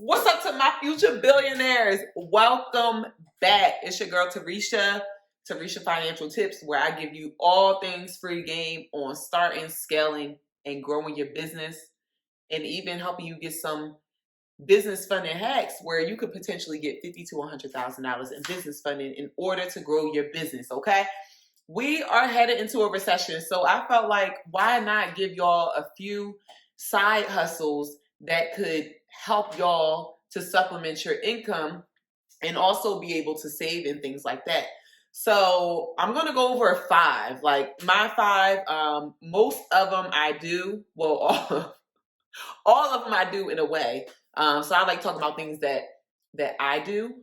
What's up to my future billionaires? Welcome back. It's your girl Tarisha Financial Tips, where I give you all things free game on starting, scaling, and growing your business, and even helping you get some business funding hacks where you could potentially get $50,000 to $100,000 in business funding in order to grow your business. Okay, we are headed into a recession, so I felt like why not give y'all a few side hustles that could help y'all to supplement your income and also be able to save and things like that. So I'm going to go over 5, like my 5. Most of them I do, well, all of them I do in a way. So I like talking about things that I do,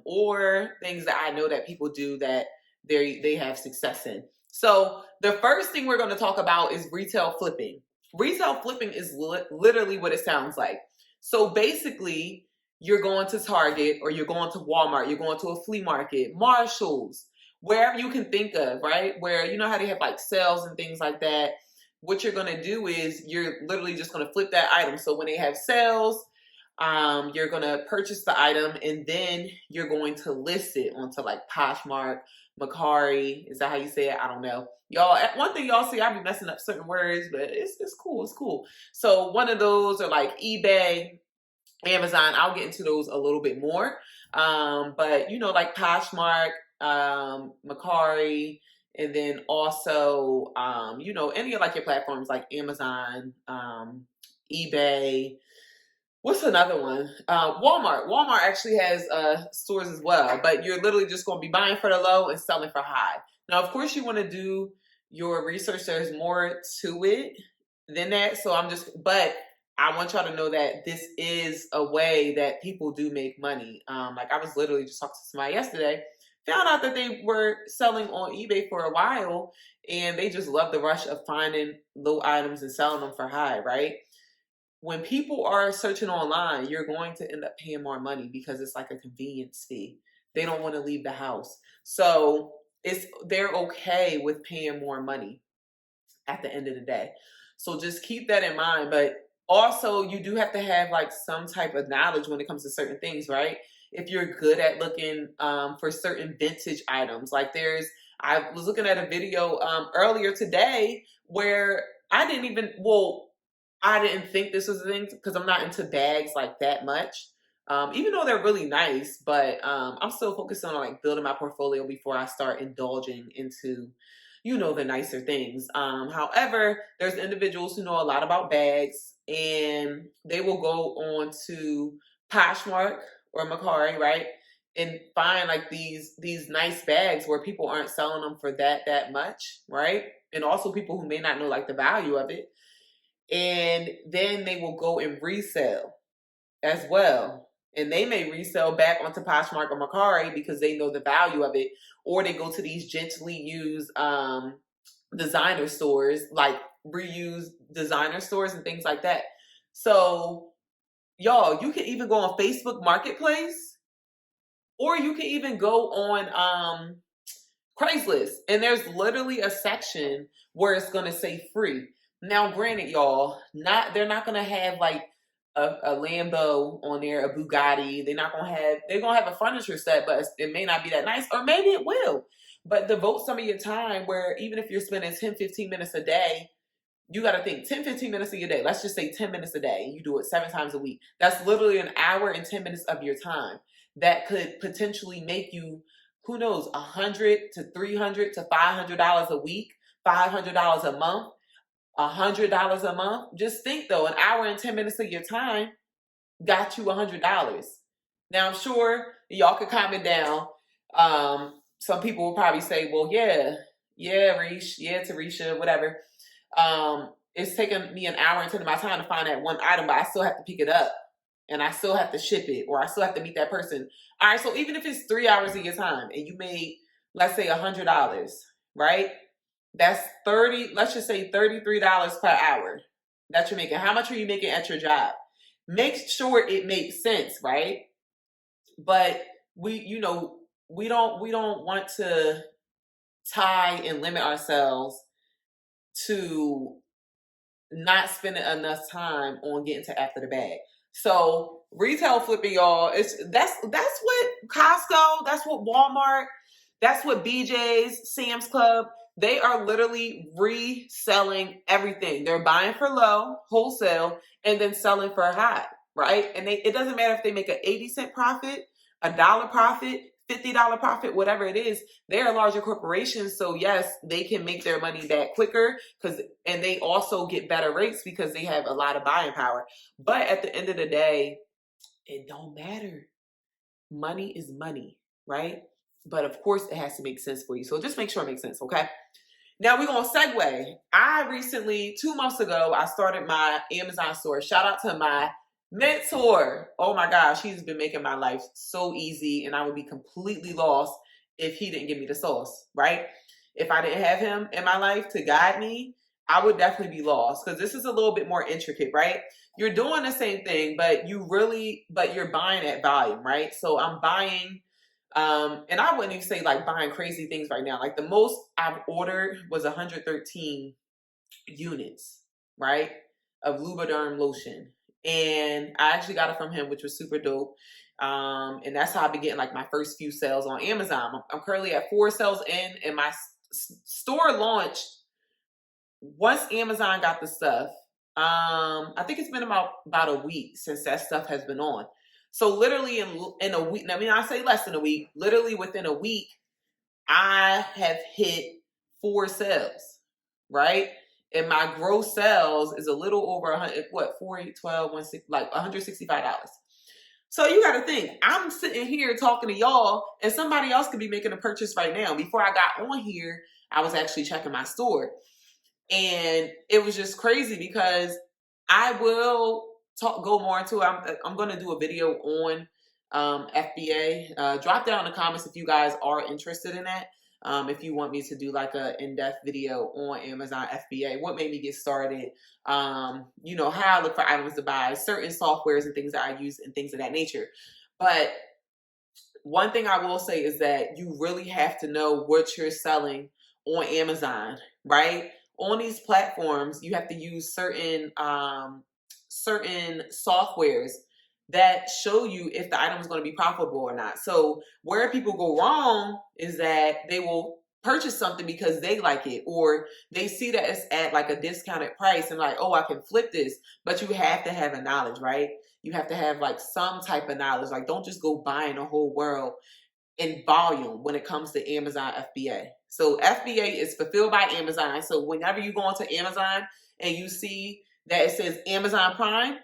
or things that I know that people do that they have success in. So the first thing we're going to talk about is retail flipping. Retail flipping is literally what it sounds like. So basically, you're going to Target or you're going to Walmart, you're going to a flea market, Marshalls, wherever you can think of, right? Where you know how they have like sales and things like that. What you're going to do is you're literally just going to flip that item. So when they have sales, you're going to purchase the item and then you're going to list it onto like Poshmark, Macari. Is that how you say it? I don't know. Y'all, one thing y'all see, I be messing up certain words, but it's cool. It's cool. So one of those are like eBay, Amazon. I'll get into those a little bit more. But you know, like Poshmark, Macari, and then also, you know, any of like your platforms like Amazon, eBay. What's another one? Walmart. Walmart actually has stores as well, but you're literally just going to be buying for the low and selling for high. Now, of course, you want to do your research. There's more to it than that. So but I want y'all to know that this is a way that people do make money. Like I was literally just talking to somebody yesterday, found out that they were selling on eBay for a while, and they just love the rush of finding low items and selling them for high, right? When people are searching online, you're going to end up paying more money because it's like a convenience fee. They don't want to leave the house. So they're okay with paying more money at the end of the day. So just keep that in mind. But also you do have to have like some type of knowledge when it comes to certain things, right? If you're good at looking for certain vintage items, like I was looking at a video earlier today where I didn't think this was a thing because I'm not into bags like that much. Even though they're really nice, but I'm still focusing on like building my portfolio before I start indulging into, you know, the nicer things. However, there's individuals who know a lot about bags and they will go on to Poshmark or Macari, right? And find like these nice bags where people aren't selling them for that much, right? And also people who may not know like the value of it. And then they will go and resell as well. And they may resell back onto Poshmark or Macari because they know the value of it. Or they go to these gently used designer stores, like reused designer stores and things like that. So, y'all, you can even go on Facebook Marketplace, or you can even go on Craigslist. And there's literally a section where it's going to say free. Now, granted, y'all, they're not going to have like a Lambo on there, a Bugatti. They're going to have a furniture set, but it may not be that nice, or maybe it will. But devote some of your time where even if you're spending 10, 15 minutes a day, you got to think 10, 15 minutes of your day. Let's just say 10 minutes a day. You do it 7 times a week. That's literally an hour and 10 minutes of your time that could potentially make you, who knows, $100 to $300 to $500 a week, $500 a month, $100 a month. Just think though, an hour and 10 minutes of your time got you $100. Now I'm sure y'all could comment down. Some people will probably say, well, yeah, Reesh, yeah, Tarisha, whatever. It's taken me an hour and 10 of my time to find that one item, but I still have to pick it up and I still have to ship it, or I still have to meet that person. All right, so even if it's 3 hours of your time and you made, let's say $100, right? That's let's just say $33 per hour that you're making. How much are you making at your job? Make sure it makes sense, right? But we don't want to tie and limit ourselves to not spending enough time on getting to after the bag. So retail flipping, y'all, that's what Costco, that's what Walmart, that's what BJ's, Sam's Club, they are literally reselling everything. They're buying for low, wholesale, and then selling for high, right? And it doesn't matter if they make an 80-cent profit, a dollar profit, $50 profit, whatever it is. They're a larger corporation, so yes, they can make their money back quicker and they also get better rates because they have a lot of buying power. But at the end of the day, it don't matter. Money is money, right? But of course, it has to make sense for you. So just make sure it makes sense, okay? Now we're going to segue. I recently, 2 months ago, I started my Amazon store. Shout out to my mentor. Oh my gosh, he's been making my life so easy, and I would be completely lost if he didn't give me the sauce, right? If I didn't have him in my life to guide me, I would definitely be lost because this is a little bit more intricate, right? You're doing the same thing, but you're buying at volume, right? So I'm buying, and I wouldn't even say like buying crazy things right now. Like the most I've ordered was 113 units, right, of Lubriderm lotion. And I actually got it from him, which was super dope. And that's how I've been getting like my first few sales on Amazon. I'm currently at 4 sales in, and my store launched once Amazon got the stuff. I think it's been about a week since that stuff has been on. So literally in a week, I mean, I say less than a week, literally within a week, I have hit 4 sales, right? And my gross sales is a little over 100, what, 4, 8, 12, 16, like $165. So you got to think, I'm sitting here talking to y'all, and somebody else could be making a purchase right now. Before I got on here, I was actually checking my store. And it was just crazy because I will go more into it. I'm going to do a video on FBA. Drop down in the comments if you guys are interested in that. If you want me to do like a in-depth video on Amazon FBA, what made me get started, how I look for items to buy, certain softwares and things that I use and things of that nature. But one thing I will say is that you really have to know what you're selling on Amazon, right? On these platforms, you have to use certain softwares that show you if the item is going to be profitable or not. So where people go wrong is that they will purchase something because they like it, or they see that it's at like a discounted price and like, oh, I can flip this. But you have to have a knowledge, right? You have to have like some type of knowledge. Like, don't just go buying the whole world in volume when it comes to Amazon FBA. So FBA is fulfilled by Amazon. So whenever you go onto Amazon and you see that it says Amazon Prime,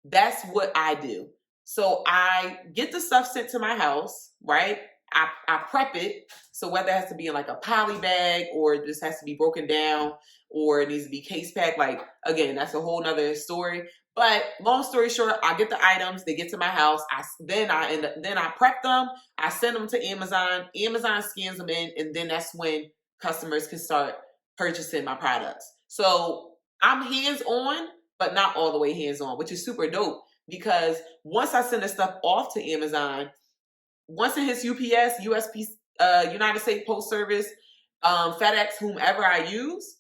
that's what I do. So I get the stuff sent to my house, right? I prep it. So whether it has to be in like a poly bag, or it just has to be broken down, or it needs to be case packed, like, again, that's a whole nother story. But long story short, I get the items, they get to my house. Then I prep them. I send them to Amazon. Amazon scans them in, and then that's when customers can start purchasing my products. So I'm hands-on, but not all the way hands-on, which is super dope, because once I send the stuff off to Amazon, once it hits UPS, United States Post Service, FedEx, whomever I use,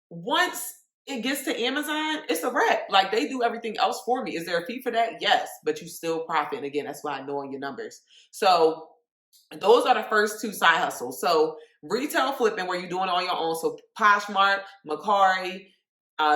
once it gets to Amazon, it's a wrap. Like, they do everything else for me. Is there a fee for that? Yes, but you still profit. And again, that's why I know your numbers. So those are the first 2 side hustles. So retail flipping, where you're doing it on your own. So Poshmark, Mercari,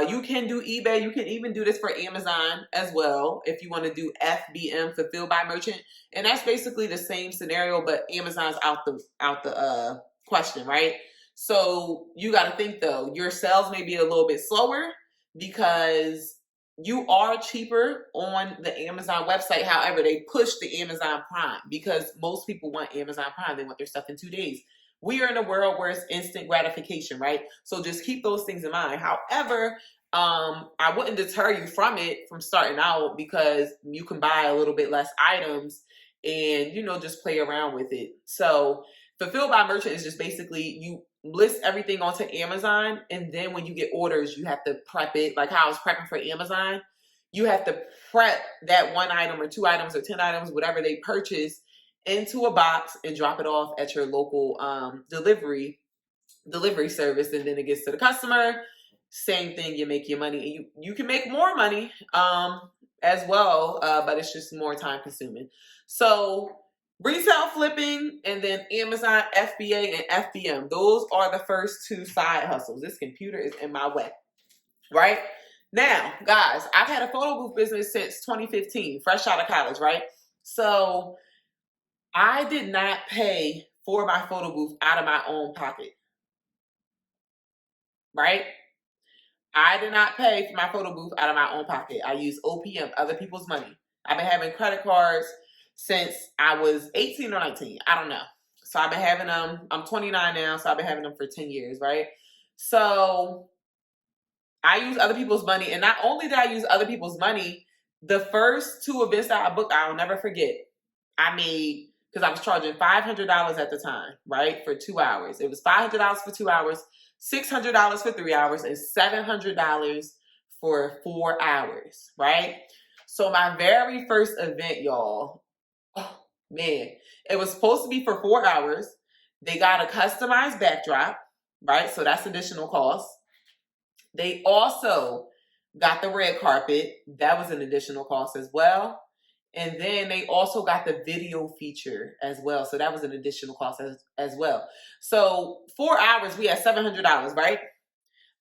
you can do eBay. You can even do this for Amazon as well if you want to do FBM, fulfilled by merchant. And that's basically the same scenario, but Amazon's out the question, right? So you got to think, though, your sales may be a little bit slower because you are cheaper on the Amazon website. However, they push the Amazon Prime because most people want Amazon Prime. They want their stuff in 2 days. We are in a world where it's instant gratification, right? So just keep those things in mind. However, I wouldn't deter you from starting out, because you can buy a little bit less items and, just play around with it. So fulfilled by merchant is just basically you list everything onto Amazon, and then when you get orders, you have to prep it. Like how I was prepping for Amazon, you have to prep that 1 item or 2 items or 10 items, whatever they purchase, into a box and drop it off at your local delivery service, and then it gets to the customer. Same thing, you make your money, and you can make more money as well, but it's just more time consuming. So resale flipping, and then Amazon FBA and FBM. Those are the first two side hustles. This computer is in my way, right? Now, guys, I've had a photo booth business since 2015, fresh out of college, right? So I did not pay for my photo booth out of my own pocket, right? I did not pay for my photo booth out of my own pocket. I use OPM, other people's money. I've been having credit cards since I was 18 or 19. I don't know. So I've been having them. I'm 29 now, so I've been having them for 10 years, right? So I use other people's money. And not only did I use other people's money, the first two events that I booked, I'll never forget. I made, because I was charging $500 at the time, right? For 2 hours. It was $500 for 2 hours, $600 for 3 hours, and $700 for 4 hours, right? So my very first event, y'all, oh man, it was supposed to be for 4 hours. They got a customized backdrop, right? So that's additional cost. They also got the red carpet. That was an additional cost as well. And then they also got the video feature as well. So that was an additional cost as well. So 4 hours, we had $700, right?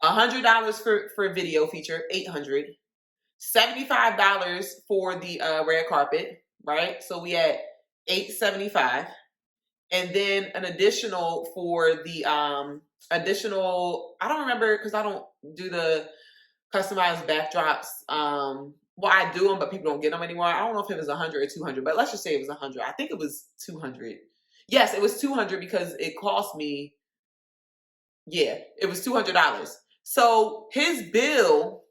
$100 for video feature, $800. $75 for the red carpet, right? So we had $875. And then an additional for the additional, I don't remember because I don't do the customized backdrops. Well, I do them, but people don't get them anymore. I don't know if it was 100 or 200, but let's just say it was 100. I think it was 200. Yes, it was 200 because it cost me, yeah, it was $200. So his bill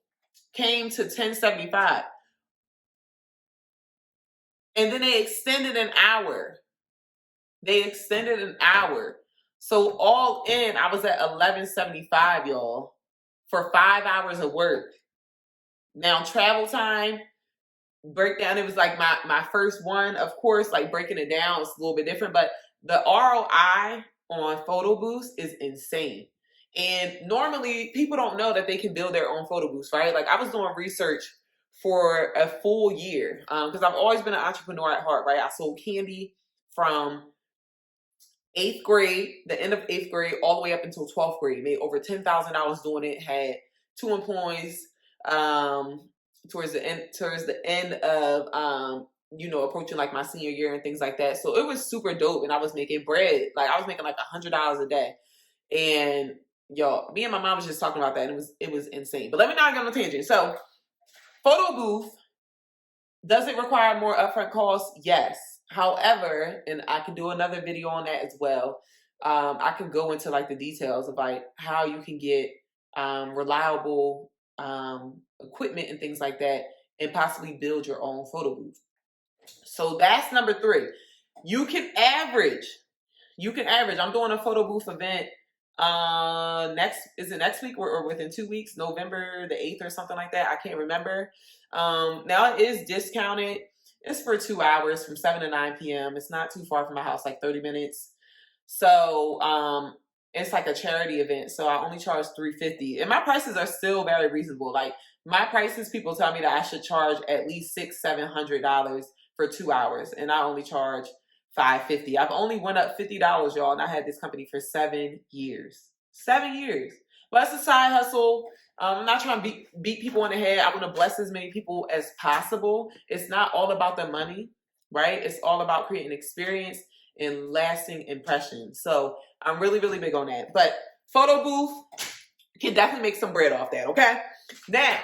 came to $1075. And then they extended an hour. So all in, I was at $1175, y'all, for 5 hours of work. Now, travel time, breakdown, it was like my first one. Of course, like breaking it down is a little bit different, but the ROI on photo booths is insane. And normally, people don't know that they can build their own photo booths, right? Like, I was doing research for a full year because I've always been an entrepreneur at heart, right? I sold candy from 8th grade, the end of 8th grade, all the way up until 12th grade. Made over $10,000 doing it. Had 2 employees towards the end of approaching like my senior year and things like that. So it was super dope, and I was making bread. Like I was making like $100 a day. And y'all, me and my mom was just talking about that, and it was insane. But let me not get on a tangent. So photo booth, does it require more upfront costs? Yes. However, and I can do another video on that as well. I can go into like the details of like how you can get reliable equipment and things like that, and possibly build your own photo booth. So that's number 3. You can average. I'm doing a photo booth event next week or within 2 weeks, November the 8th or something like that. I can't remember. Now it is discounted. It's for 2 hours from 7 to 9 p.m. It's not too far from my house, like 30 minutes. So it's like a charity event. So I only charge $350, and my prices are still very reasonable. Like my prices, people tell me that I should charge at least $600-700 for 2 hours, and I only charge $550. I've only went up $50, y'all, and I had this company for 7 years. 7 years. But it's a side hustle. I'm not trying to beat people in the head. I want to bless as many people as possible. It's not all about the money, right? It's all about creating experience and lasting impressions. So I'm really, really big on that. But photo booth can definitely make some bread off that, okay? Now,